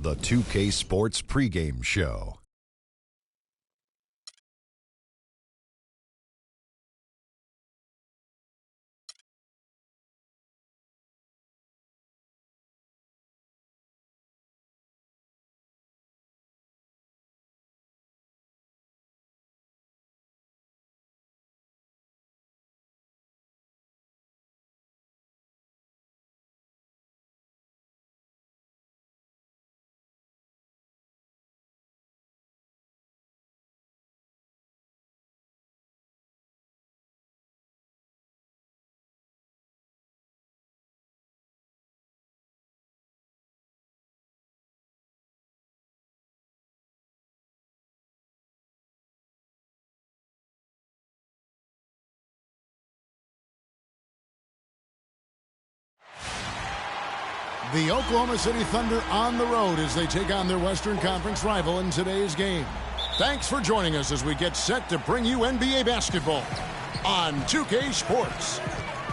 The 2K Sports pregame show. The Oklahoma City Thunder on the road as they take on their Western Conference rival in today's game. Thanks for joining us as we get set to bring you NBA basketball on 2K Sports.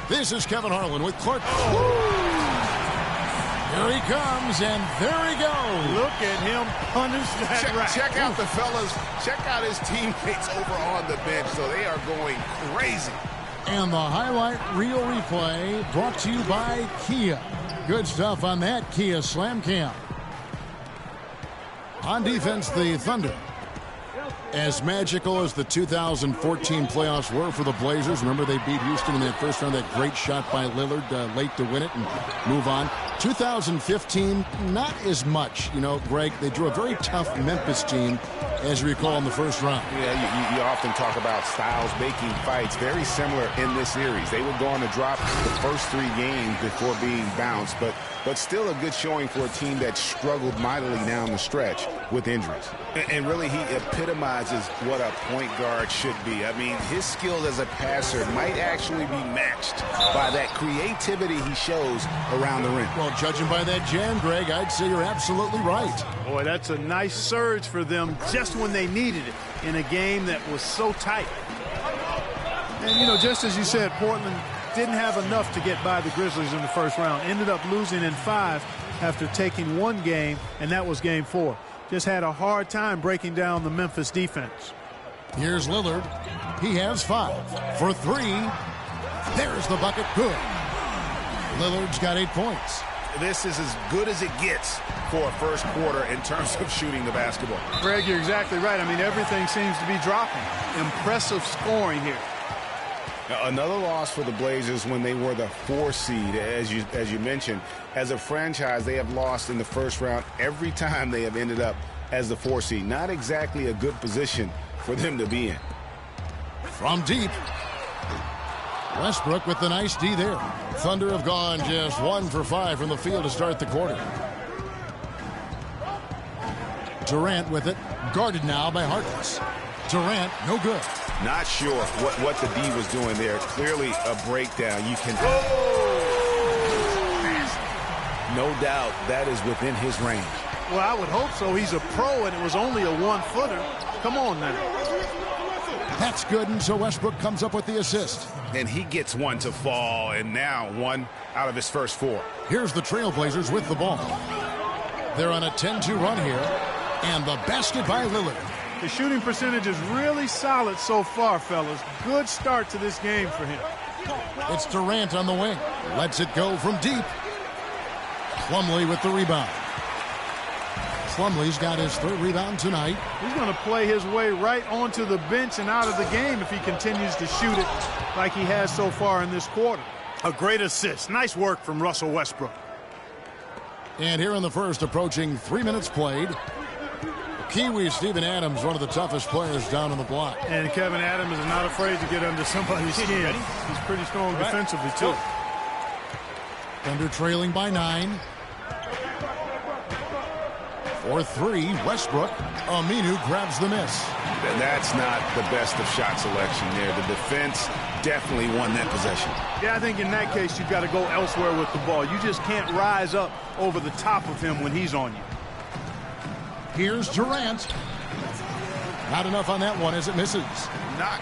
This is Kevin Harlan with Clark. Here he comes, and there he goes. Look at him punish that rack. Check out the fellas. Check out his teammates over on the bench. So they are going crazy. And the highlight reel replay brought to you by Kia. Good stuff on that Kia Slam Cam. On defense, the Thunder. As magical as the 2014 playoffs were for the Blazers, remember they beat Houston in that first round, that great shot by Lillard late to win it and move on. 2015, not as much. You know, Greg, they drew a very tough Memphis team, as you recall, in the first round. Yeah, you often talk about styles making fights. Very similar in this series. They were going to drop the first 3 games before being bounced, but still a good showing for a team that struggled mightily down the stretch with injuries. And really, he epitomizes what a point guard should be. I mean, his skill as a passer might actually be matched by that creativity he shows around the rim. Well, judging by that jam, Greg, I'd say you're absolutely right. Boy, that's a nice surge for them just when they needed it in a game that was so tight. And, you know, just as you said, Portland didn't have enough to get by the Grizzlies in the first round. Ended up losing in 5 after taking 1 game, and that was game 4. Just had a hard time breaking down the Memphis defense. Here's Lillard. He has 5 for 3. There's the bucket. Good. Lillard's got 8 points. This is as good as it gets for a first quarter in terms of shooting the basketball. Greg, you're exactly right. I mean, everything seems to be dropping. Impressive scoring here. Another loss for the Blazers when they were the 4 seed, as you mentioned. As a franchise, they have lost in the first round every time they have ended up as the 4 seed. Not exactly a good position for them to be in. From deep, Westbrook with the nice D there. Thunder have gone just 1 for 5 from the field to start the quarter. Durant with it, guarded now by Harkless. Durant, no good. Not sure what the D was doing there. Clearly a breakdown. You can... No doubt that is within his range. Well, I would hope so. He's a pro, and it was only a 1-footer. Come on now. That's good, and so Westbrook comes up with the assist. And he gets 1 to fall, and now 1 out of his first 4. Here's the Trailblazers with the ball. They're on a 10-2 run here, and the basket by Lillard. The shooting percentage is really solid so far, fellas. Good start to this game for him. It's Durant on the wing. Lets it go from deep. Plumlee with the rebound. Plumlee's got his 3rd rebound tonight. He's going to play his way right onto the bench and out of the game if he continues to shoot it like he has so far in this quarter. A great assist. Nice work from Russell Westbrook. And here in the first, approaching 3 minutes played. Kiwi Steven Adams, one of the toughest players down on the block. And Kevin Adams is not afraid to get under somebody's skin. He's pretty strong defensively, too. Thunder trailing by 9. For 3, Westbrook. Aminu grabs the miss. And that's not the best of shot selection there. The defense definitely won that possession. Yeah, I think in that case, you've got to go elsewhere with the ball. You just can't rise up over the top of him when he's on you. Here's Durant. Not enough on that one as it misses. Not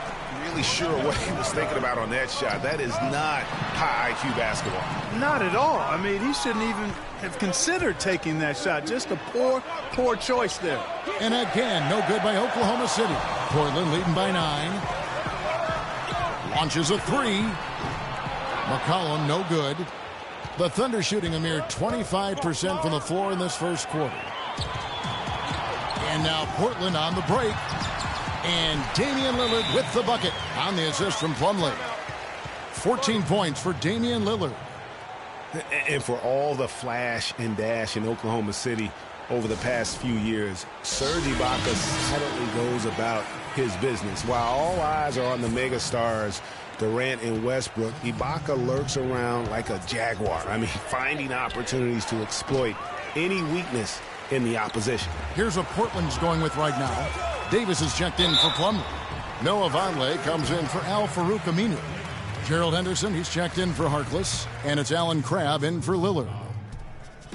really sure what he was thinking about on that shot. That is not high IQ basketball. Not at all. I mean, he shouldn't even have considered taking that shot. Just a poor choice there. And again, no good by Oklahoma City. Portland leading by 9. Launches a 3. McCollum, no good. The Thunder shooting a mere 25% from the floor in this first quarter. And now Portland on the break. And Damian Lillard with the bucket on the assist from Plumlee. 14 points for Damian Lillard. And for all the flash and dash in Oklahoma City over the past few years, Serge Ibaka silently goes about his business. While all eyes are on the megastars, Durant and Westbrook, Ibaka lurks around like a jaguar. I mean, finding opportunities to exploit any weakness in the opposition. Here's what Portland's going with right now. Davis is checked in for Plumlee. Noah Vonleh comes in for Al-Farouq Aminu. Gerald Henderson, he's checked in for Harkless. And it's Alan Crabb in for Lillard.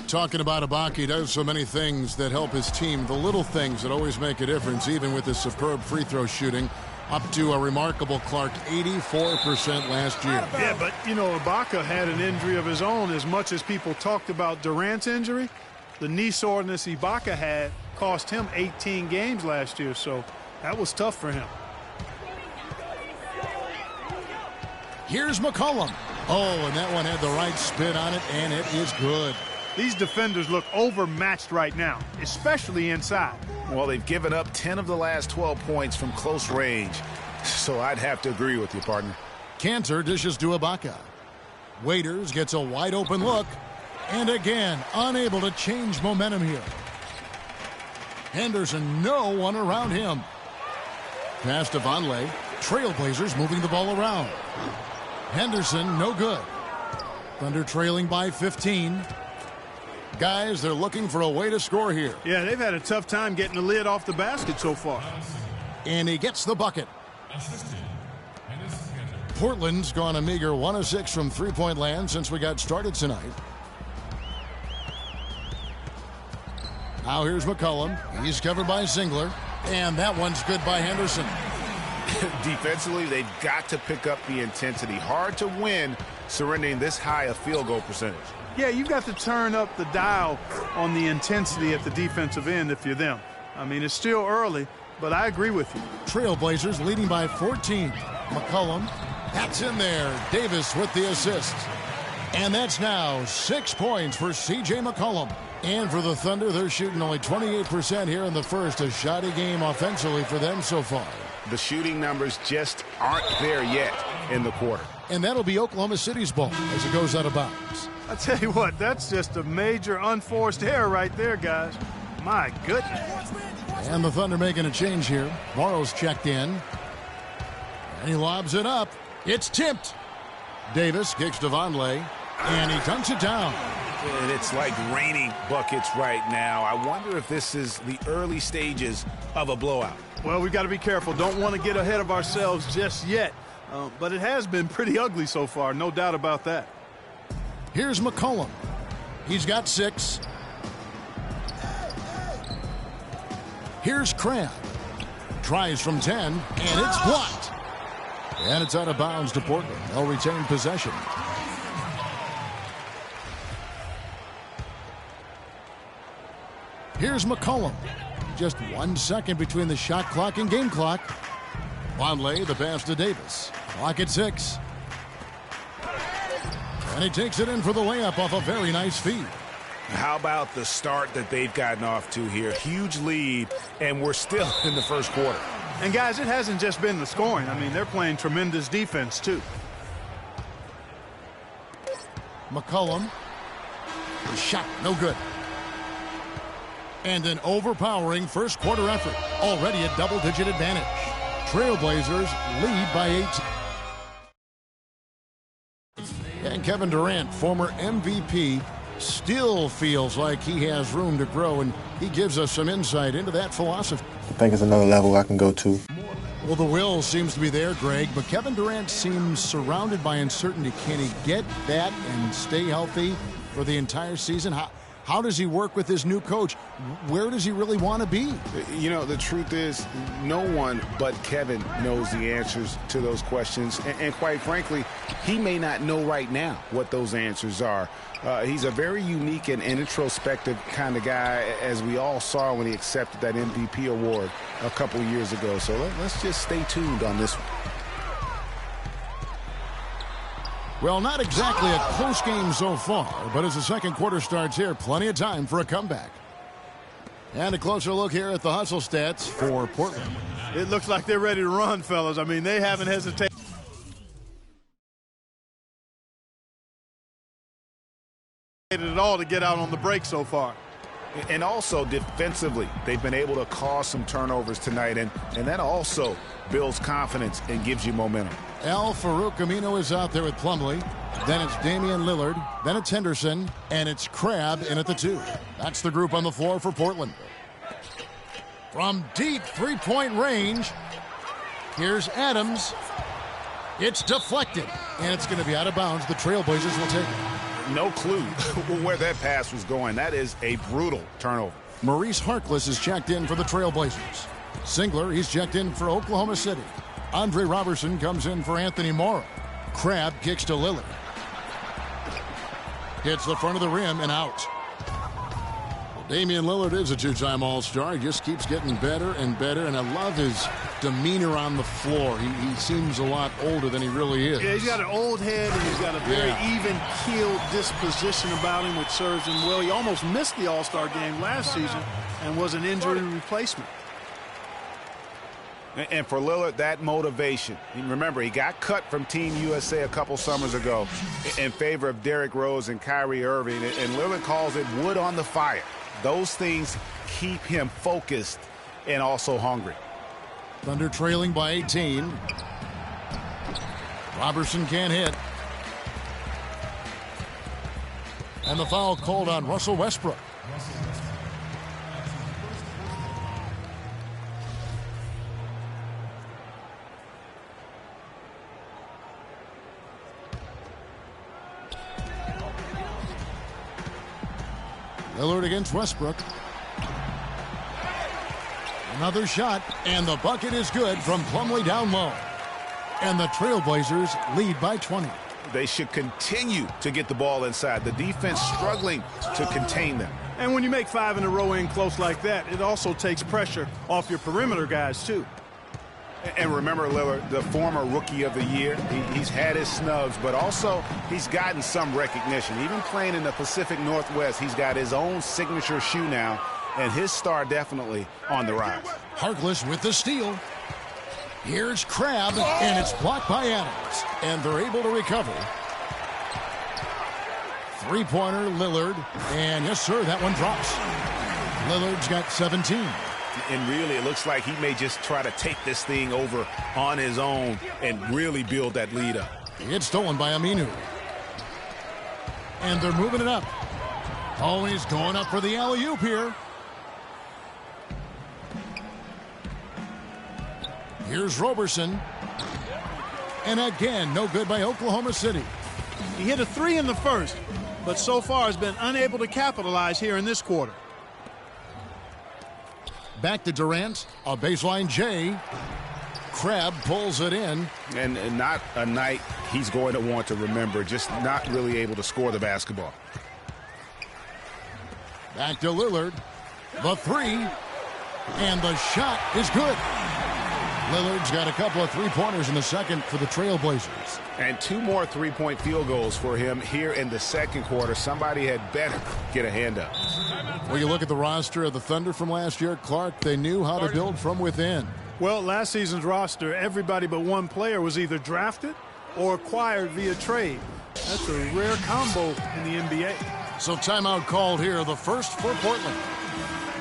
Talking about Ibaka, he does so many things that help his team. The little things that always make a difference, even with his superb free throw shooting. Up to a remarkable, Clark, 84% last year. Yeah, but, you know, Ibaka had an injury of his own. As much as people talked about Durant's injury, the knee soreness Ibaka had cost him 18 games last year, so that was tough for him. Here's McCollum. Oh, and that one had the right spin on it, and it is good. These defenders look overmatched right now, especially inside. Well, they've given up 10 of the last 12 points from close range, so I'd have to agree with you, partner. Cantor dishes to Ibaka. Waiters gets a wide open look, and again, unable to change momentum here. Henderson, no one around him. Pass to Vonleh. Trailblazers moving the ball around. Henderson, no good. Thunder trailing by 15. Guys, they're looking for a way to score here. Yeah, they've had a tough time getting the lid off the basket so far. And he gets the bucket. Portland's gone a meager 1 of 6 from three-point land since we got started tonight. Now here's McCollum. He's covered by Zingler. And that one's good by Henderson. Defensively, they've got to pick up the intensity. Hard to win surrendering this high a field goal percentage. Yeah, you've got to turn up the dial on the intensity at the defensive end if you're them. I mean, it's still early, but I agree with you. Trailblazers leading by 14. McCollum, that's in there. Davis with the assist. And that's now 6 points for C.J. McCollum. And for the Thunder, they're shooting only 28% here in the first. A shoddy game offensively for them so far. The shooting numbers just aren't there yet in the quarter. And that'll be Oklahoma City's ball as it goes out of bounds. I tell you what, that's just a major unforced error right there, guys. My goodness. And the Thunder making a change here. Morrow's checked in. And he lobs it up. It's tipped. Davis kicks to Vonleh. And he dunks it down. And it's like raining buckets right now. I wonder if this is the early stages of a blowout. Well, we've got to be careful. Don't want to get ahead of ourselves just yet. But it has been pretty ugly so far, no doubt about that. Here's McCollum. He's got 6. Here's Crabb. Tries from 10, and it's blocked. And it's out of bounds to Portland. They'll retain possession. Here's McCollum. Just 1 second between the shot clock and game clock. Vonleh, the pass to Davis. Clock at 6. And he takes it in for the layup off a very nice feed. How about the start that they've gotten off to here? Huge lead, and we're still in the first quarter. And, guys, it hasn't just been the scoring. I mean, they're playing tremendous defense, too. McCollum. The shot, no good. And an overpowering first quarter effort. Already a double-digit advantage. Trailblazers lead by 8. And Kevin Durant, former MVP, still feels like he has room to grow, and he gives us some insight into that philosophy. I think it's another level I can go to. Well, the will seems to be there, Greg, but Kevin Durant seems surrounded by uncertainty. Can he get that and stay healthy for the entire season? How does he work with his new coach? Where does he really want to be? You know, the truth is, no one but Kevin knows the answers to those questions. And quite frankly, he may not know right now what those answers are. He's a very unique and introspective kind of guy, as we all saw when he accepted that MVP award a couple years ago. So let's just stay tuned on this one. Well, not exactly a close game so far, but as the second quarter starts here, plenty of time for a comeback. And a closer look here at the hustle stats for Portland. It looks like they're ready to run, fellas. I mean, they haven't hesitated at all to get out on the break so far. And also defensively, they've been able to cause some turnovers tonight, and that also builds confidence and gives you momentum. Al-Farouq Aminu is out there with Plumlee. Then it's Damian Lillard. Then it's Henderson. And it's Crabbe in at the 2. That's the group on the floor for Portland. From deep three-point range, here's Adams. It's deflected. And it's going to be out of bounds. The Trailblazers will take it. No clue where that pass was going. That is a brutal turnover. Maurice Harkless is checked in for the Trailblazers. Singler, he's checked in for Oklahoma City. Andre Robertson comes in for Anthony Morrow. Crabbe kicks to Lillard. Hits the front of the rim and out. Damian Lillard is a two-time All-Star. He just keeps getting better and better, and I love his demeanor on the floor. He seems a lot older than he really is. Yeah, he's got an old head, and he's got a very even-keeled disposition about him, which serves him well. He almost missed the All-Star game last season and was an injury replacement. And for Lillard, that motivation. Remember, he got cut from Team USA a couple summers ago in favor of Derrick Rose and Kyrie Irving. And Lillard calls it wood on the fire. Those things keep him focused and also hungry. Thunder trailing by 18. Robertson can't hit. And the foul called on Russell Westbrook. Lillard against Westbrook. Another shot, and the bucket is good from Plumlee down low. And the Trailblazers lead by 20. They should continue to get the ball inside. The defense struggling to contain them. And when you make 5 in a row in close like that, it also takes pressure off your perimeter guys, too. And remember, Lillard, the former Rookie of the Year, he's had his snubs, but also he's gotten some recognition. Even playing in the Pacific Northwest, he's got his own signature shoe now, and his star definitely on the rise. Harkless with the steal. Here's Crabbe, and it's blocked by Adams, and they're able to recover. Three-pointer, Lillard, and yes, sir, that one drops. Lillard's got 17. And really, it looks like he may just try to take this thing over on his own and really build that lead up. It's stolen by Aminu. And they're moving it up. Always going up for the alley-oop here. Here's Robertson. And again, no good by Oklahoma City. He hit a 3 in the first, but so far has been unable to capitalize here in this quarter. Back to Durant, a baseline J. Crabbe pulls it in. And not a night he's going to want to remember, just not really able to score the basketball. Back to Lillard. The 3. And the shot is good. Lillard's got a couple of three-pointers in the second for the Trailblazers. And 2 more three-point field goals for him here in the second quarter. Somebody had better get a hand up. When you look at the roster of the Thunder from last year, Clark, they knew how to build from within. Well, last season's roster, everybody but one player was either drafted or acquired via trade. That's a rare combo in the NBA. So timeout called here, the first for Portland.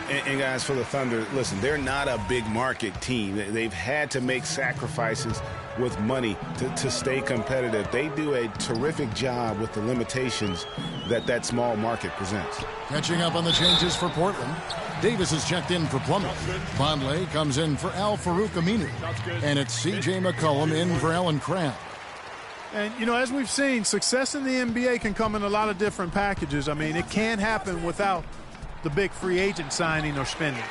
And guys, for the Thunder, listen, they're not a big market team. They've had to make sacrifices with money to stay competitive. They do a terrific job with the limitations that small market presents. Catching up on the changes for Portland. Davis is checked in for Plumlee. Vonleh comes in for Al-Farouq Aminu. And it's C.J. McCollum in for Allen Crabbe. And, you know, as we've seen, success in the NBA can come in a lot of different packages. I mean, it can't happen without the big free agent signing or spending.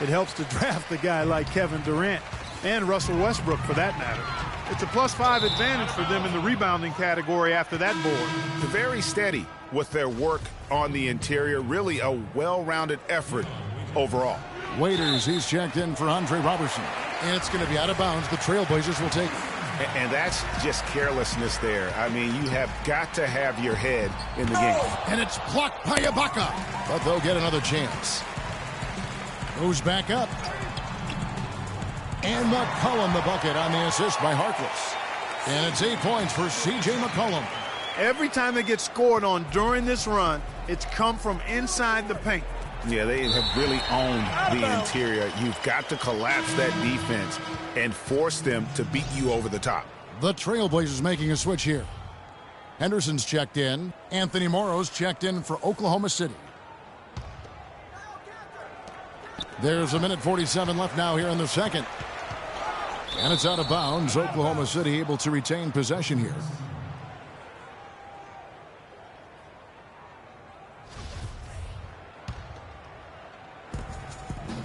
It helps to draft a guy like Kevin Durant and Russell Westbrook for that matter. It's a +5 advantage for them in the rebounding category after that board. They're very steady with their work on the interior. Really a well-rounded effort overall. Waiters, he's checked in for Andre Robertson. And it's going to be out of bounds. The Trailblazers will take it. And that's just carelessness there. I mean, you have got to have your head in the game. And it's blocked by Ibaka. But they'll get another chance. Moves back up. And McCollum the bucket on the assist by Harkless. And it's 8 points for C.J. McCollum. Every time they get scored on during this run, it's come from inside the paint. Yeah, they have really owned the interior. You've got to collapse that defense and force them to beat you over the top. The Trailblazers making a switch here. Henderson's checked in. Anthony Morrow's checked in for Oklahoma City. There's 1:47 left now here in the second. And it's out of bounds. Oklahoma City able to retain possession here.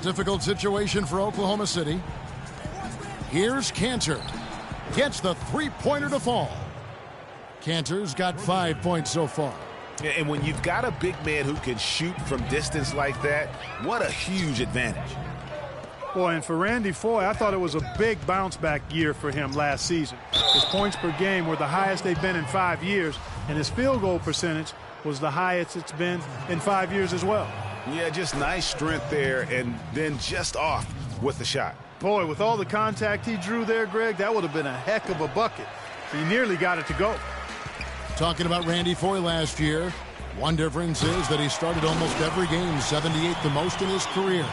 Difficult situation for Oklahoma City. Here's Kanter. Gets the three-pointer to fall. Kanter's got 5 points so far. And when you've got a big man who can shoot from distance like that, what a huge advantage. Boy, and for Randy Foye, I thought it was a big bounce-back year for him last season. His points per game were the highest they've been in 5 years, and his field goal percentage was the highest it's been in 5 years as well. Yeah, just nice strength there, and then just off with the shot. Boy, with all the contact he drew there, Greg, that would have been a heck of a bucket. He nearly got it to go. Talking about Randy Foye last year, one difference is that he started almost every game, 78 the most in his career.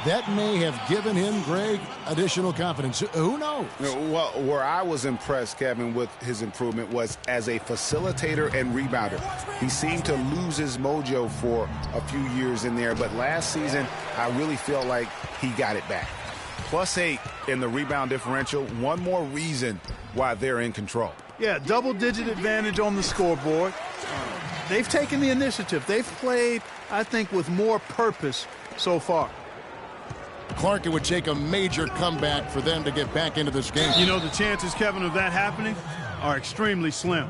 That may have given him, Greg, additional confidence. Who knows? Well, where I was impressed, Kevin, with his improvement was as a facilitator and rebounder. He seemed to lose his mojo for a few years in there, but last season, I really feel like he got it back. +8 in the rebound differential. One more reason why they're in control. Yeah, double-digit advantage on the scoreboard. They've taken the initiative. They've played, I think, with more purpose so far. Clark, it would take a major comeback for them to get back into this game. You know, the chances, Kevin, of that happening are extremely slim.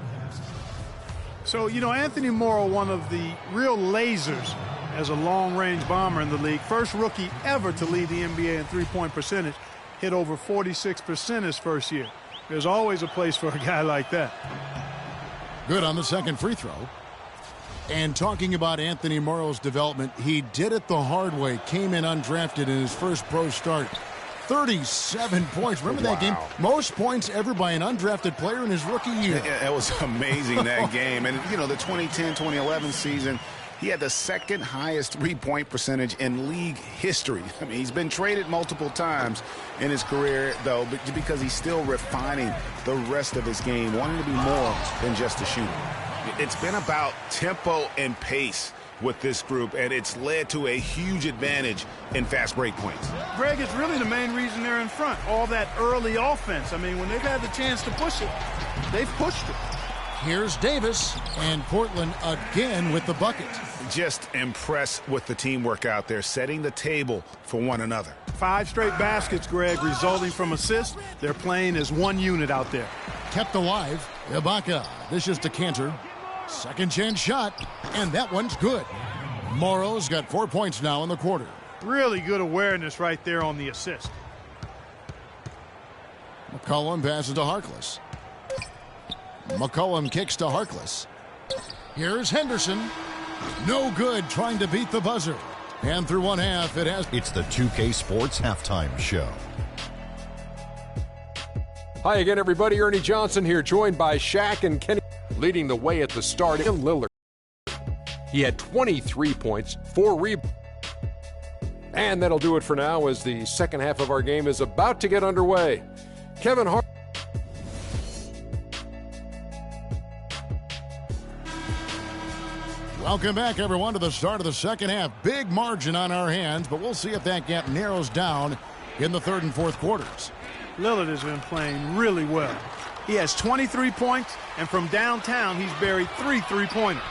So, you know, Anthony Morrow, one of the real lasers as a long-range bomber in the league. First rookie ever to lead the NBA in three-point percentage. Hit over 46% his first year. There's always a place for a guy like that. Good on the second free throw. And talking about Anthony Morrow's development, he did it the hard way. Came in undrafted in his first pro start. 37 points. Remember that game? Most points ever by an undrafted player in his rookie year. It was amazing, that game. And, you know, the 2010-2011 season, he had the second highest three-point percentage in league history. I mean, he's been traded multiple times in his career, though, because he's still refining the rest of his game, wanting to be more than just a shooter. It's been about tempo and pace with this group, and it's led to a huge advantage in fast break points. Greg, it's really the main reason they're in front. All that early offense. I mean, when they've had the chance to push it, they've pushed it. Here's Davis, and Portland again with the bucket. Just impressed with the teamwork out there, setting the table for one another. 5 straight baskets, Greg, resulting from assists. They're playing as one unit out there. Kept alive. Ibaka. This is to Kanter. Second chance shot, and that one's good. Morrow's got 4 points now in the quarter. Really good awareness right there on the assist. McCollum passes to Harkless. McCollum kicks to Harkless. Here's Henderson. No good, trying to beat the buzzer. And through one half, it has... It's the 2K Sports Halftime Show. Hi again, everybody. Ernie Johnson here, joined by Shaq and Kenny, leading the way at the start. And Lillard. He had 23 points, 4 rebounds. And that'll do it for now as the second half of our game is about to get underway. Kevin Hart. Welcome back, everyone, to the start of the second half. Big margin on our hands, but we'll see if that gap narrows down in the third and fourth quarters. Lillard has been playing really well. He has 23 points, and from downtown, he's buried 3 3-pointers.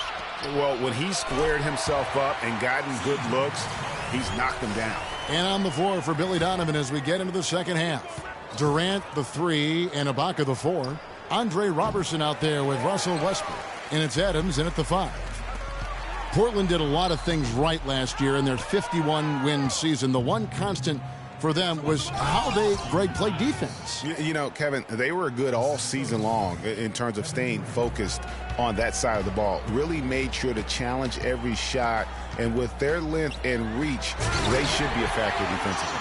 Well, when he squared himself up and gotten good looks, he's knocked them down. And on the floor for Billy Donovan as we get into the second half. Durant, the 3, and Ibaka, the 4. Andre Robertson out there with Russell Westbrook. And it's Adams in at the 5. Portland did a lot of things right last year in their 51-win season. The one constant for them was how Greg played defense. You know, Kevin, they were good all season long in terms of staying focused on that side of the ball. Really made sure to challenge every shot. And with their length and reach, they should be a factor defensively.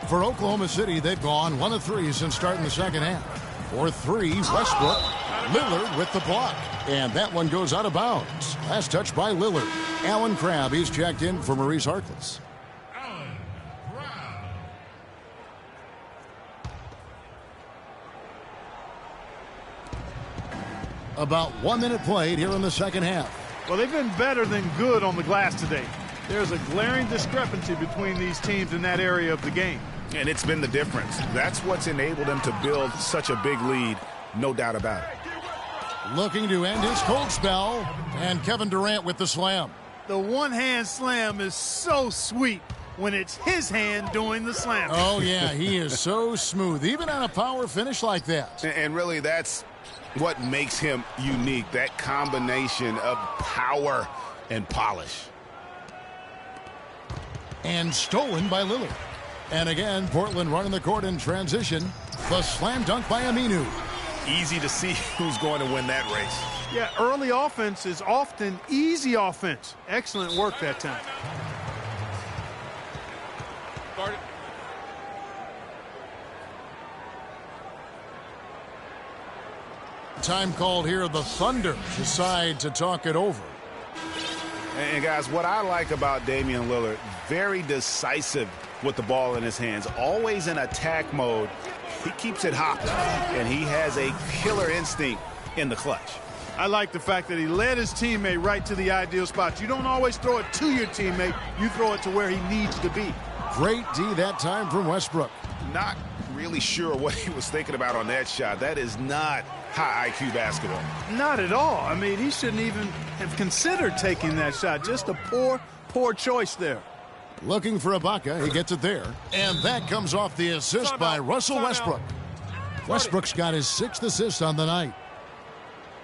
For Oklahoma City, they've gone 1 of 3 since starting the second half. For 3, Westbrook. Lillard with the block. And that one goes out of bounds. Last touch by Lillard. Alan Crabb, he's checked in for Maurice Harkless. About 1 minute played here in the second half. Well, they've been better than good on the glass today. There's a glaring discrepancy between these teams in that area of the game. And it's been the difference. That's what's enabled them to build such a big lead, no doubt about it. Looking to end his cold spell, and Kevin Durant with the slam. The one-hand slam is so sweet when it's his hand doing the slam. Oh, yeah, he is so smooth, even on a power finish like that. And really, that's what makes him unique, that combination of power and polish. And stolen by Lillard. And again, Portland running the court in transition. The slam dunk by Aminu. Easy to see who's going to win that race. Yeah, early offense is often easy offense. Excellent work that time. Time called here. The Thunder decide to talk it over. And guys, what I like about Damian Lillard, very decisive with the ball in his hands, always in attack mode. He keeps it hopping, and he has a killer instinct in the clutch. I like the fact that he led his teammate right to the ideal spot. You don't always throw it to your teammate. You throw it to where he needs to be. Great D that time from Westbrook. Not really sure what he was thinking about on that shot. That is not high IQ basketball. Not at all. I mean, he shouldn't even have considered taking that shot. Just a poor choice there. Looking for Ibaka. He gets it there. And that comes off the assist by Russell Westbrook. Westbrook's got his 6th assist on the night.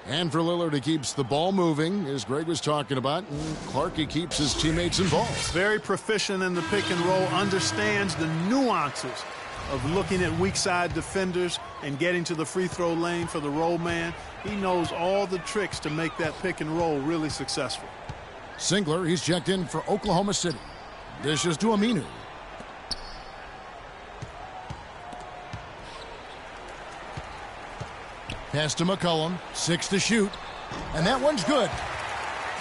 And for Lillard, he keeps the ball moving, as Greg was talking about. And Clark, he keeps his teammates involved. Very proficient in the pick and roll. Understands the nuances of looking at weak side defenders and getting to the free throw lane for the roll man. He knows all the tricks to make that pick and roll really successful. Singler, he's checked in for Oklahoma City. Dishes to Aminu. Pass to McCollum. 6 to shoot. And that one's good.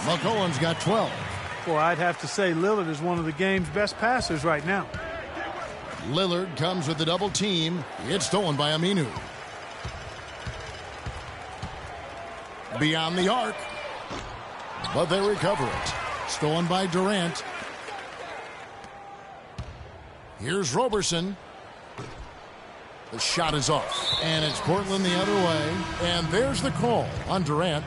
McCollum's got 12. Boy, I'd have to say Lillard is one of the game's best passers right now. Lillard comes with the double team. It's stolen by Aminu. Beyond the arc. But they recover it. Stolen by Durant. Here's Roberson. The shot is off. And it's Portland the other way. And there's the call on Durant.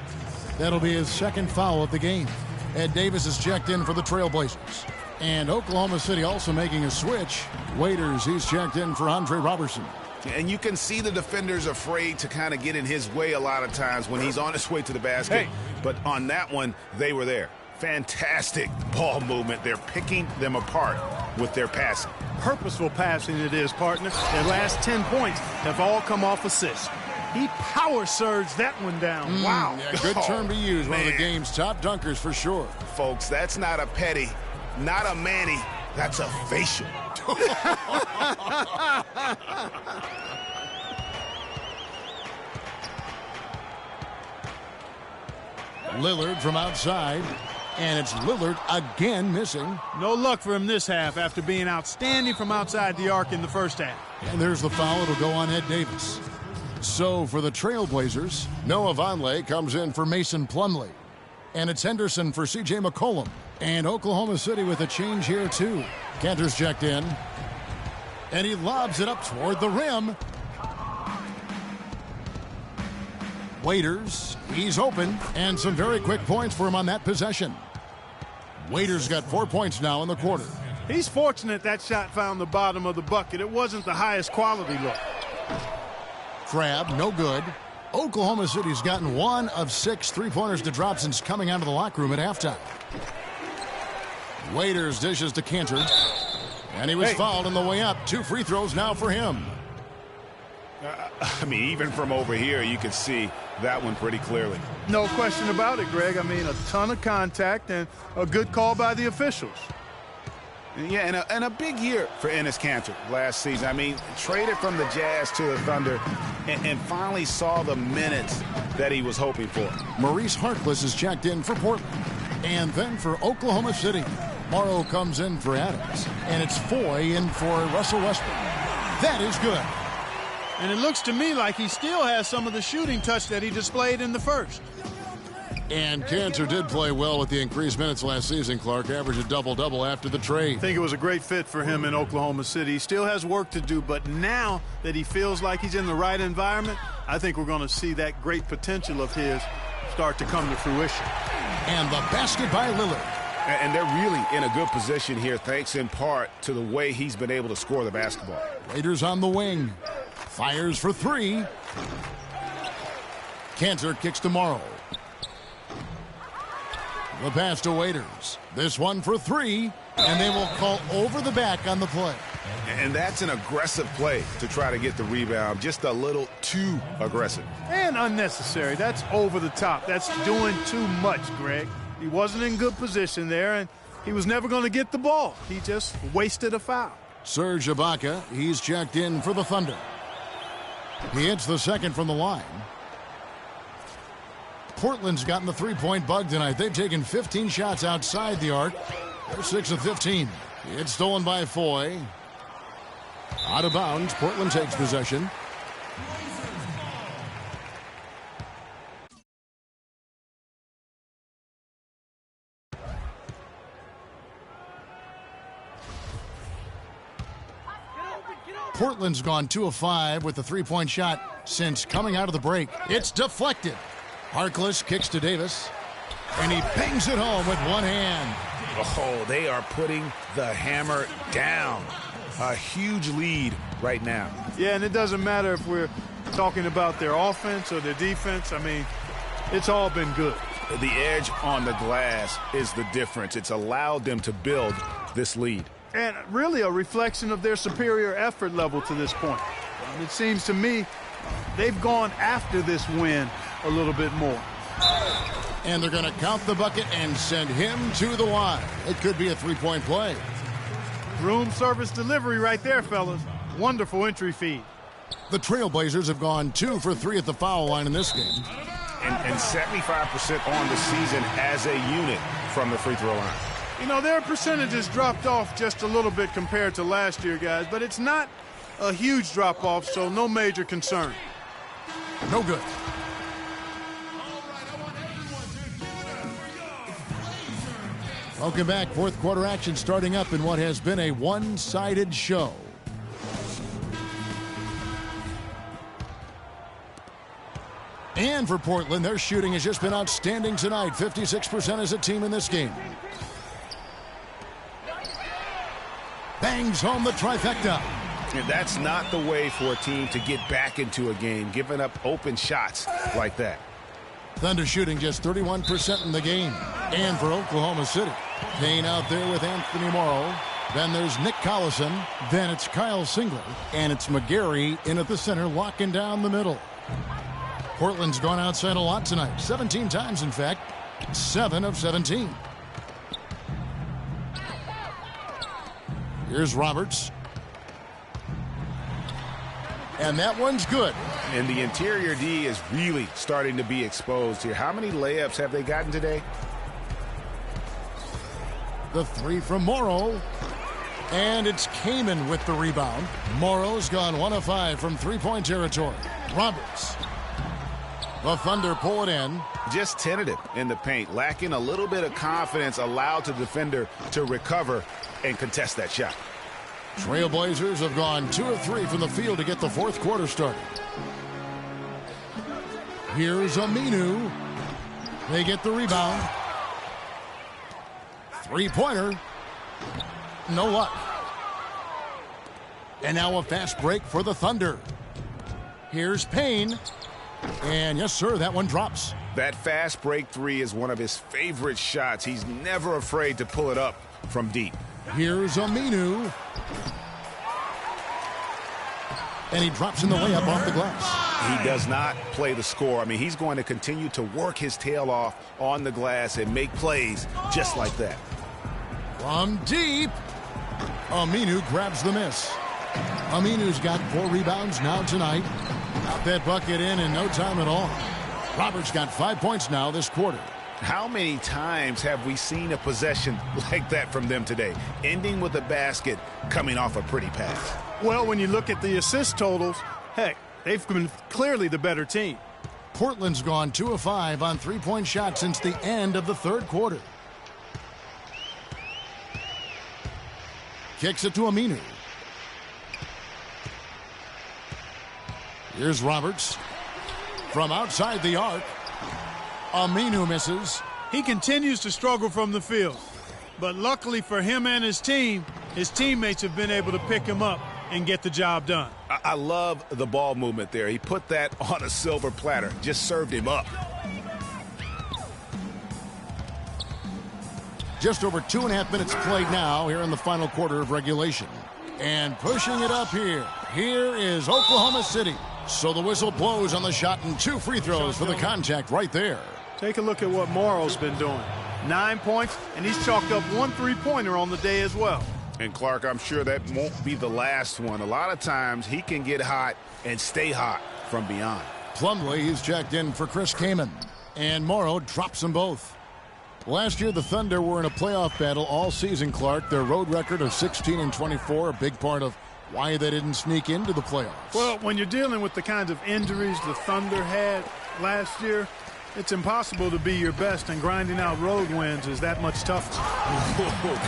That'll be his 2nd foul of the game. Ed Davis is checked in for the Trailblazers. And Oklahoma City also making a switch. Waiters, he's checked in for Andre Robertson. And you can see the defenders afraid to kind of get in his way a lot of times when he's on his way to the basket. Hey. But on that one, they were there. Fantastic ball movement. They're picking them apart with their passing. Purposeful passing it is, partner. Their last 10 points have all come off assists. He power surged that one down. Wow. Yeah, good term to use. One of the game's top dunkers for sure. Folks, that's not a petty, not a Manny. That's a facial. Lillard from outside. And it's Lillard again missing. No luck for him this half after being outstanding from outside the arc in the first half. And there's the foul. It'll go on Ed Davis. So for the Trailblazers, Noah Vonleh comes in for Mason Plumlee. And it's Henderson for C.J. McCollum. And Oklahoma City with a change here, too. Cantor's checked in. And he lobs it up toward the rim. Waiters, he's open, and some very quick points for him on that possession. Waiters got 4 points now in the quarter. He's fortunate that shot found the bottom of the bucket. It wasn't the highest quality look. Crab, no good. Oklahoma City's gotten 1 of 6 three-pointers to drop since coming out of the locker room at halftime. Waiters dishes to Cantor. And he was fouled on the way up. 2 free throws now for him. I mean, even from over here, you can see that one pretty clearly. No question about it, Greg. I mean, a ton of contact and a good call by the officials. Yeah, and a big year for Enes Kanter last season. I mean, traded from the Jazz to the Thunder and finally saw the minutes that he was hoping for. Maurice Harkless is checked in for Portland. And then for Oklahoma City, Morrow comes in for Adams. And it's Foy in for Russell Westbrook. That is good. And it looks to me like he still has some of the shooting touch that he displayed in the first. And Cantor did play well with the increased minutes last season, Clark. Averaged a double-double after the trade. I think it was a great fit for him in Oklahoma City. He still has work to do, but now that he feels like he's in the right environment, I think we're going to see that great potential of his start to come to fruition. And the basket by Lillard. And they're really in a good position here, thanks in part to the way he's been able to score the basketball. Raiders on the wing. Fires for 3. Cantor kicks to Morrow. The pass to Waiters. This one for 3. And they will call over the back on the play. And that's an aggressive play to try to get the rebound. Just a little too aggressive. And unnecessary. That's over the top. That's doing too much, Greg. He wasn't in good position there, and he was never going to get the ball. He just wasted a foul. Serge Ibaka, he's checked in for the Thunder. He hits the second from the line. Portland's gotten the three-point bug tonight. They've taken 15 shots outside the arc. They're 6 of 15. It's stolen by Foy. Out of bounds. Portland takes possession. Portland's gone 2 of 5 with the three-point shot since coming out of the break. It's deflected. Harkless kicks to Davis, and he bangs it home with one hand. Oh, they are putting the hammer down. A huge lead right now. Yeah, and it doesn't matter if we're talking about their offense or their defense. I mean, it's all been good. The edge on the glass is the difference. It's allowed them to build this lead. And really a reflection of their superior effort level to this point. And it seems to me they've gone after this win a little bit more. And they're going to count the bucket and send him to the line. It could be a three-point play. Room service delivery right there, fellas. Wonderful entry feed. The Trailblazers have gone 2 for 3 at the foul line in this game. And 75% on the season as a unit from the free throw line. You know, their percentages dropped off just a little bit compared to last year, guys, but it's not a huge drop-off, so no major concern. No good. Welcome back. Fourth quarter action starting up in what has been a one-sided show. And for Portland, their shooting has just been outstanding tonight. 56% as a team in this game. Bangs home the trifecta. And that's not the way for a team to get back into a game, giving up open shots like that. Thunder shooting just 31% in the game. And for Oklahoma City, Payne out there with Anthony Morrow. Then there's Nick Collison. Then it's Kyle Singler. And it's McGarry in at the center, locking down the middle. Portland's gone outside a lot tonight. 17 times, in fact. 7 of 17. Here's Roberts. And that one's good. And the interior D is really starting to be exposed here. How many layups have they gotten today? The three from Morrow. And it's Kaman with the rebound. Morrow's gone 1 of 5 from three-point territory. Roberts. The Thunder pull it in. Just tentative in the paint, lacking a little bit of confidence, allowed the defender to recover and contest that shot. Trailblazers have gone 2 of 3 from the field to get the fourth quarter started. Here's Aminu. They get the rebound. Three-pointer. No luck. And now a fast break for the Thunder. Here's Payne. And yes, sir, that one drops. That fast break three is one of his favorite shots. He's never afraid to pull it up from deep. Here's Aminu. And he drops in the layup off the glass. He does not play the score. I mean, he's going to continue to work his tail off on the glass and make plays just like that. From deep, Aminu grabs the miss. Aminu's got 4 rebounds now tonight. Got that bucket in no time at all. Roberts got 5 points now this quarter. How many times have we seen a possession like that from them today, ending with a basket coming off a pretty pass? Well, when you look at the assist totals, heck, they've been clearly the better team. Portland's gone 2 of 5 on three-point shots since the end of the third quarter. Kicks it to Aminu. Here's Roberts. From outside the arc, Aminu misses. He continues to struggle from the field. But luckily for him and his team, his teammates have been able to pick him up and get the job done. I love the ball movement there. He put that on a silver platter, just served him up. Just over 2.5 minutes played now here in the final quarter of regulation. And pushing it up here. Here is Oklahoma City. So the whistle blows on the shot and 2 free throws for the contact right there. Take a look at what Morrow's been doing. 9 points, and he's chalked up 1 3-pointer on the day as well. And Clark, I'm sure that won't be the last one. A lot of times he can get hot and stay hot from beyond. Plumlee, he's checked in for Chris Kaman. And Morrow drops them both. Last year, the Thunder were in a playoff battle all season, Clark. Their road record of 16-24, a big part of why they didn't sneak into the playoffs. Well, when you're dealing with the kinds of injuries the Thunder had last year, it's impossible to be your best, and grinding out road wins is that much tougher.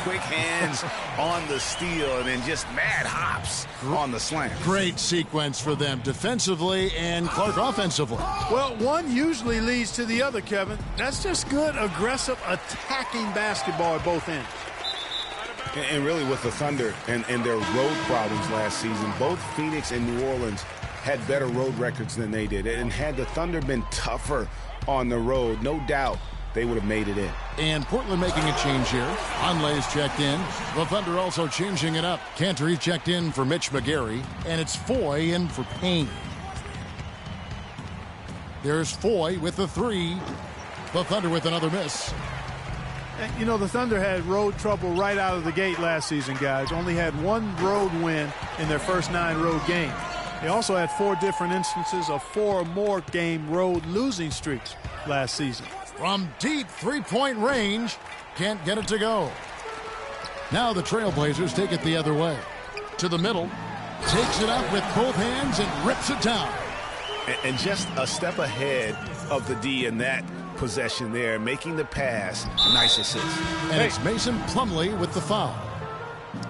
Quick hands on the steal and then just mad hops on the slam. Great sequence for them defensively and Clark offensively. Well, one usually leads to the other, Kevin. That's just good, aggressive, attacking basketball at both ends. And really with the Thunder and their road problems last season, both Phoenix and New Orleans had better road records than they did. And had the Thunder been tougher on the road, no doubt they would have made it in. And Portland making a change here. Onlay's checked in. The Thunder also changing it up. Cantor checked in for Mitch McGary. And it's Foy in for Payne. There's Foy with the 3. The Thunder with another miss. You know, the Thunder had road trouble right out of the gate last season, guys. Only had 1 road win in their first 9 road games. They also had 4 different instances of 4 or more game road losing streaks last season. From deep 3-point range, can't get it to go. Now the Trailblazers take it the other way. To the middle, takes it up with both hands and rips it down. And just a step ahead of the D in that possession there, making the pass. Nice assist. And it's Mason Plumlee with the foul.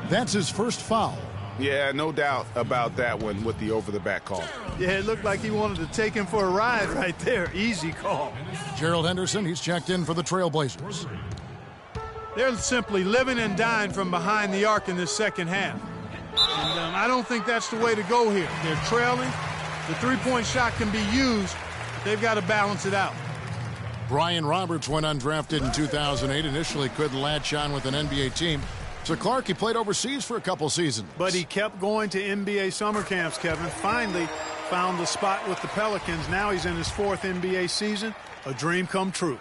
That's his first foul. Yeah, no doubt about that one with the over-the-back call. Yeah, it looked like he wanted to take him for a ride right there. Easy call. Gerald Henderson, he's checked in for the Trailblazers. They're simply living and dying from behind the arc in this second half. And I don't think that's the way to go here. They're trailing. The three-point shot can be used. They've got to balance it out. Brian Roberts went undrafted in 2008. Initially couldn't latch on with an NBA team. So Clark, he played overseas for a couple seasons. But he kept going to NBA summer camps, Kevin. Finally found the spot with the Pelicans. Now he's in his 4th NBA season. A dream come true.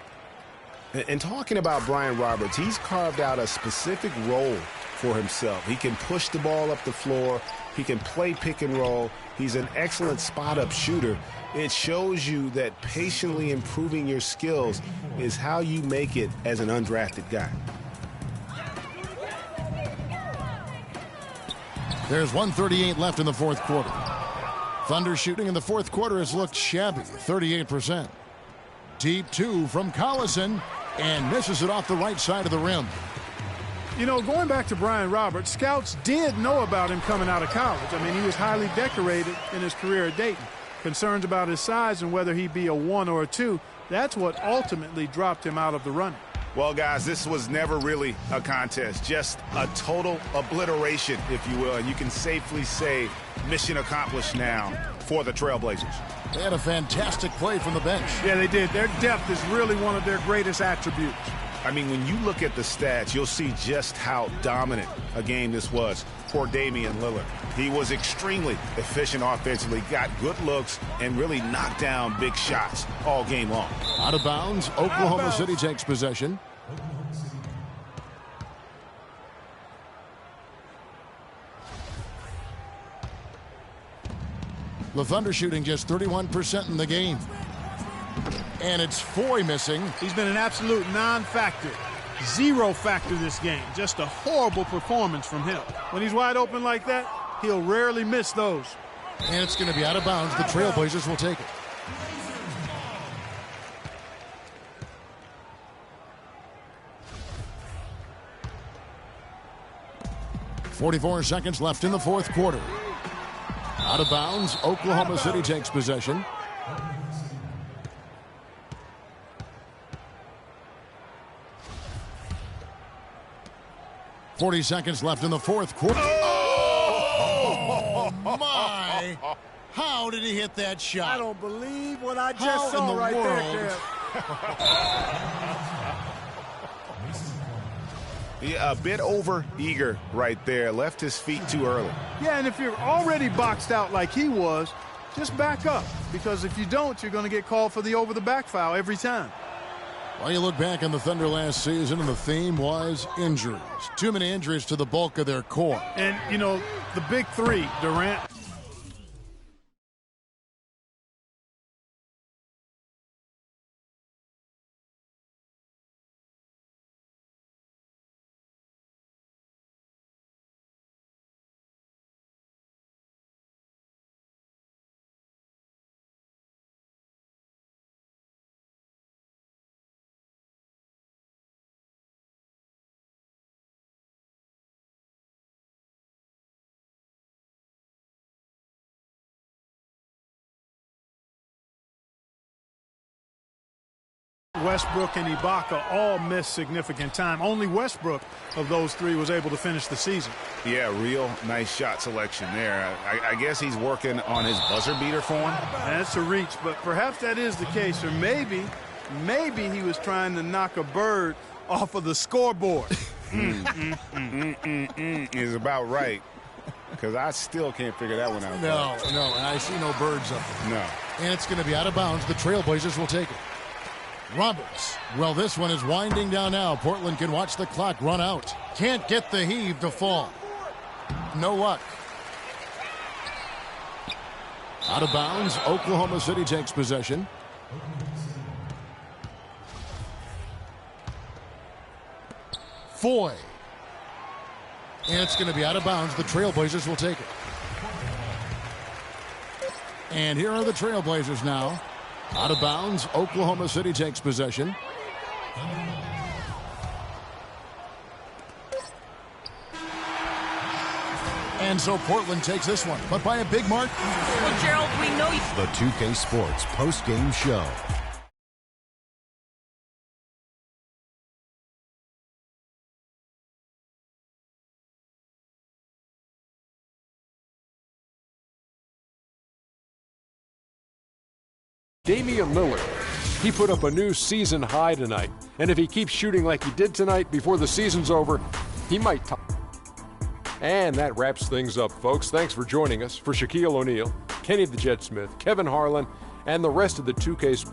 And talking about Brian Roberts, he's carved out a specific role for himself. He can push the ball up the floor. He can play pick and roll. He's an excellent spot-up shooter. It shows you that patiently improving your skills is how you make it as an undrafted guy. There's 1:38 left in the fourth quarter. Thunder shooting in the fourth quarter has looked shabby, 38%. Deep 2 from Collison, and misses it off the right side of the rim. You know, going back to Brian Roberts, scouts did know about him coming out of college. I mean, he was highly decorated in his career at Dayton. Concerns about his size and whether he'd be a 1 or a 2, that's what ultimately dropped him out of the running. Well, guys, this was never really a contest, just a total obliteration, if you will. And you can safely say mission accomplished now for the Trailblazers. They had a fantastic play from the bench. Yeah, they did. Their depth is really one of their greatest attributes. I mean, when you look at the stats, you'll see just how dominant a game this was for Damian Lillard. He was extremely efficient offensively, got good looks, and really knocked down big shots all game long. Out of bounds, Oklahoma City takes possession. The Thunder shooting just 31% in the game. And it's Foy missing. He's been an absolute non-factor. Zero factor this game. Just a horrible performance from him. When he's wide open like that, he'll rarely miss those. And it's going to be out of bounds. The Trailblazers will take it. .44 seconds left in the fourth quarter. Out of bounds, Oklahoma City takes possession. .40 seconds left in the fourth quarter. Oh, my! How did he hit that shot? I don't believe what I just saw right there. Yeah, a bit over eager right there. Left his feet too early. Yeah, and if you're already boxed out like he was, just back up. Because if you don't, you're going to get called for the over-the-back foul every time. Well, you look back on the Thunder last season, and the theme was injuries. Too many injuries to the bulk of their core. And, you know, the big three, Durant, Westbrook and Ibaka all missed significant time. Only Westbrook of those three was able to finish the season. Yeah, real nice shot selection there. I guess he's working on his buzzer beater form. That's a reach, but perhaps that is the case. Or maybe he was trying to knock a bird off of the scoreboard. Is about right. Because I still can't figure that one out. No, and I see no birds up there. No. And it's going to be out of bounds. The Trailblazers will take it. Roberts. Well, this one is winding down now. Portland can watch the clock run out. Can't get the heave to fall. No luck. Out of bounds. Oklahoma City takes possession. Foy. And it's going to be out of bounds. The Trailblazers will take it. And here are the Trailblazers now. Out of bounds, Oklahoma City takes possession. And so Portland takes this one, but by a big mark. Well, Gerald, we know you. The 2K Sports post-game show. Damian Lillard, he put up a new season high tonight. And if he keeps shooting like he did tonight before the season's over, he might top. And that wraps things up, folks. Thanks for joining us. For Shaquille O'Neal, Kenny the Jet Smith, Kevin Harlan, and the rest of the 2K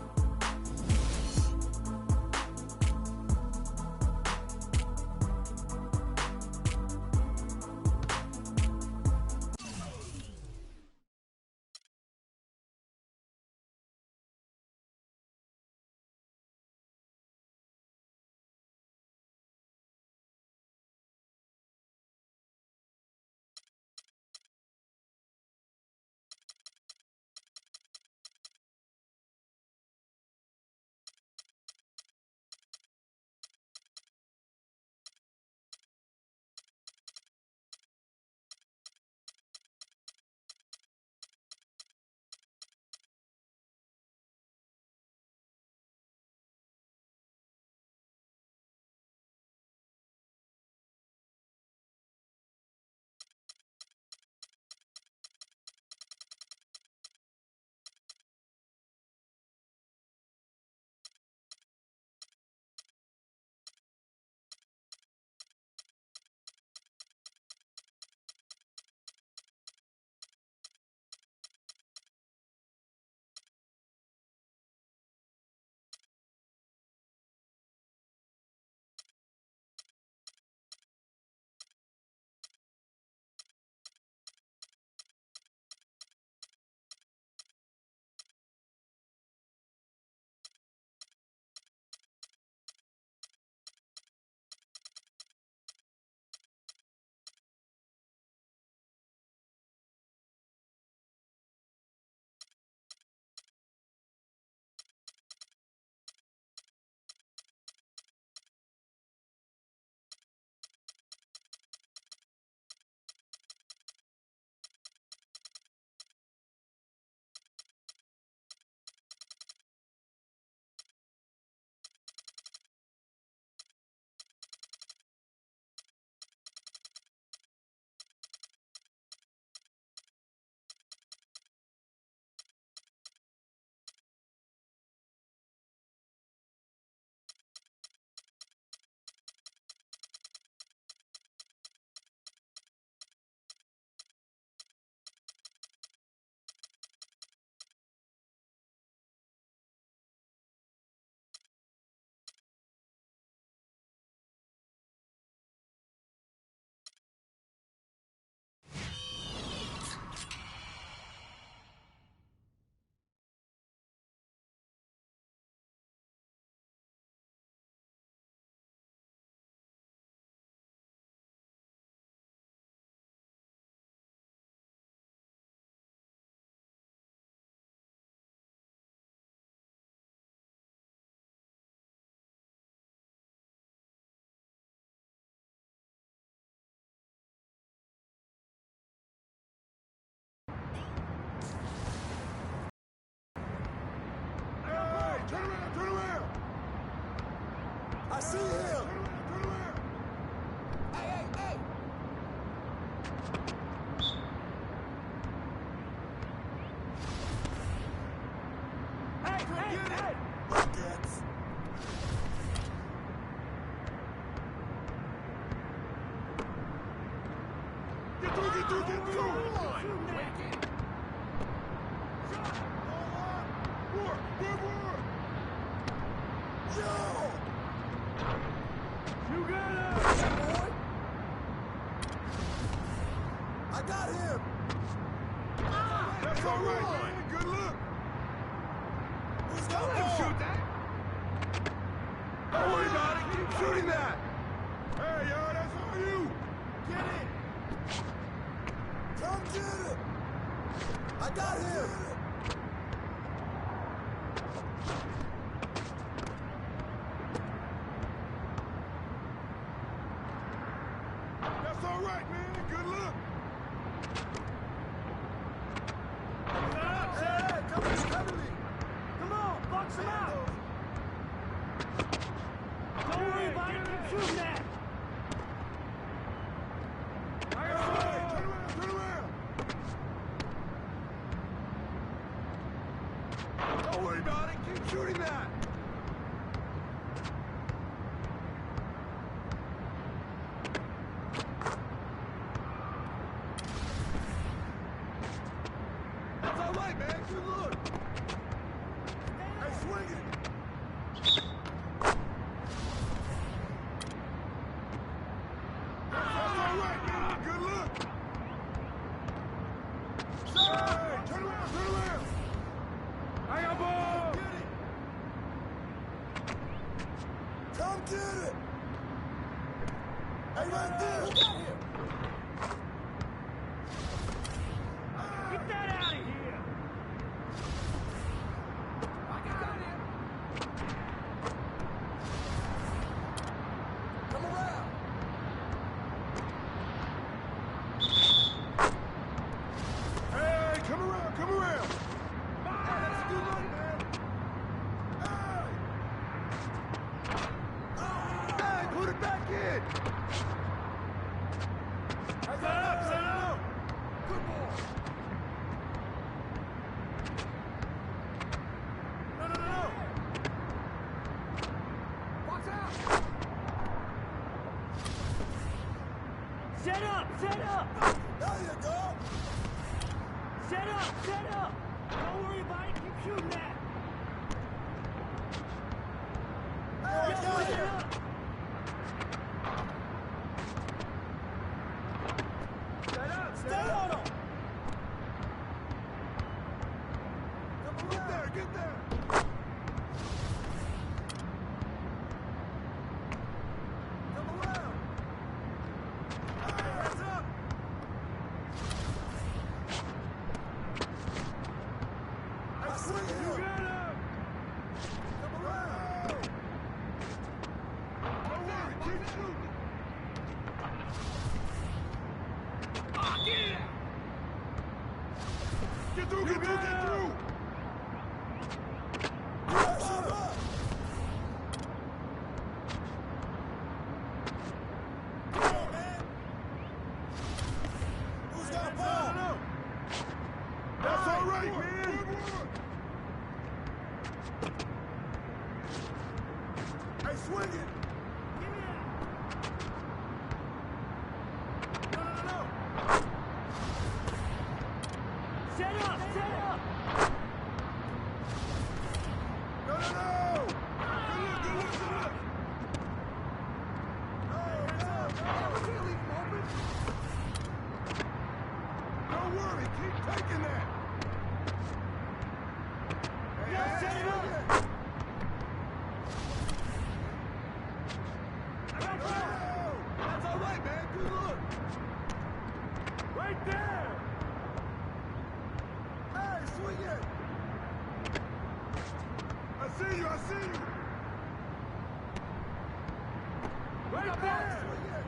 I see him. Hey, hey, hey. Hey, hey, hey. Buckets. Get through, get through, get through. You got him! Boy. I got him! That's all right, man. Good look. Who's got Let him shoot that. Don't worry about it. Keep shooting that. Hey, yo, that's on you. Get it! Come get it! I got him! That's all right, man. Good look. Hey, come me! Come on, box him out! Don't worry about it, keep shooting that! Turn around, turn around. Don't worry about it. Keep shooting that. That's all right, man. Good look. Hey, swing it. That's all right, man. Good look. Hey, turn around, turn around. I got ball. Get it. Come get it! Hey, right there! Who got him? Get that out of here! I got him! Come around! Hey, come around, come around. Hey, that's a good look, man. Hey! Hey, put it back in. Set up, set up. Good ball. No. Watch out. Set up! There you go! Set up! Don't worry about it, keep shooting that! Hey, set up! Stay on him! Get there. Come around! Hey, hands up! I see you! You got him. Come around! Don't worry, keep shooting. Get through, get through. Press him up! Come on, man! Who's got a ball? That's all right, man. Hey, swing it! Give me that! No! Set up! No. Good look. We can't leave him open! Don't worry, keep taking that. Yeah, set it up! That's all right, man. Good look. Right there! Hey, swing it! I see you. Right there! Swing it!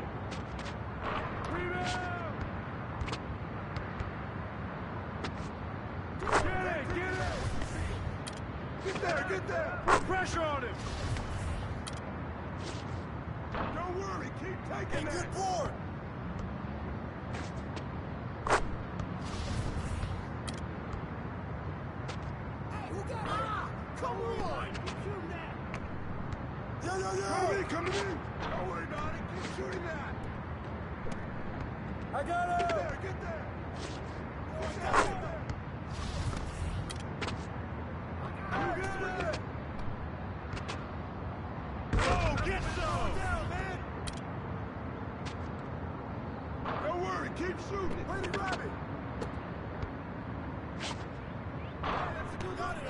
Rebound. Get there. Put pressure on him. Don't worry, keep taking it. Good board. Come on! Keep shooting that! Yo. Come to me. Don't worry about it. Keep shooting that. I got it! Get there. You got it. Oh, get some. Down, man. Don't worry. Keep shooting. Way to grab it.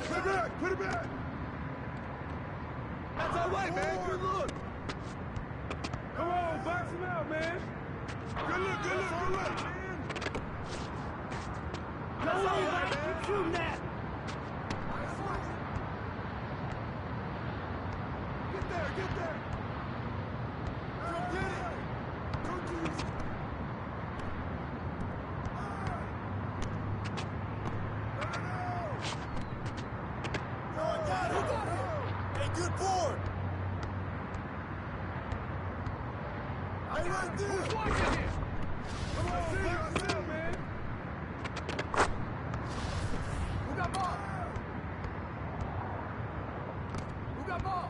Put it back. Put it back. That's all right, man. Good look. Come on, box him out, man. Good look, man. That's all right, keep shooting that! Get there. Go get it. Go do it. Hey, good board. Hey, right there. Come on, box it out, man. Who got ball? Who got ball?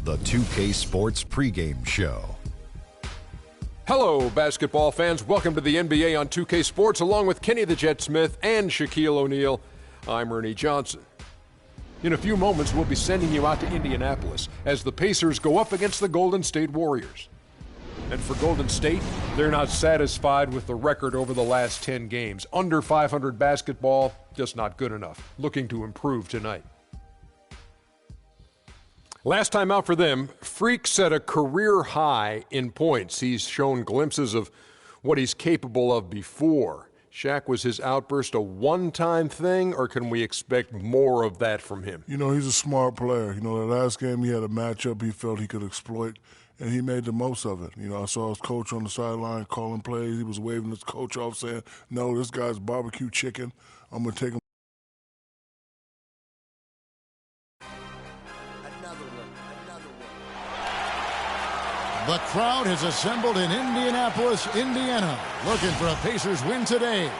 The 2K Sports pregame show. Hello, basketball fans. Welcome to the NBA on 2K Sports, along with Kenny the Jet Smith and Shaquille O'Neal. I'm Ernie Johnson. In a few moments, we'll be sending you out to Indianapolis as the Pacers go up against the Golden State Warriors. And for Golden State, they're not satisfied with the record over the last 10 games. Under 500 basketball, just not good enough. Looking to improve tonight. Last time out for them, Freak set a career high in points. He's shown glimpses of what he's capable of before. Shaq, was his outburst a one-time thing, or can we expect more of that from him? You know, he's a smart player. You know, the last game he had a matchup he felt he could exploit, and he made the most of it. You know, I saw his coach on the sideline calling plays. He was waving his coach off saying, no, this guy's barbecue chicken. I'm going to take him. The crowd has assembled in Indianapolis, Indiana, looking for a Pacers win today.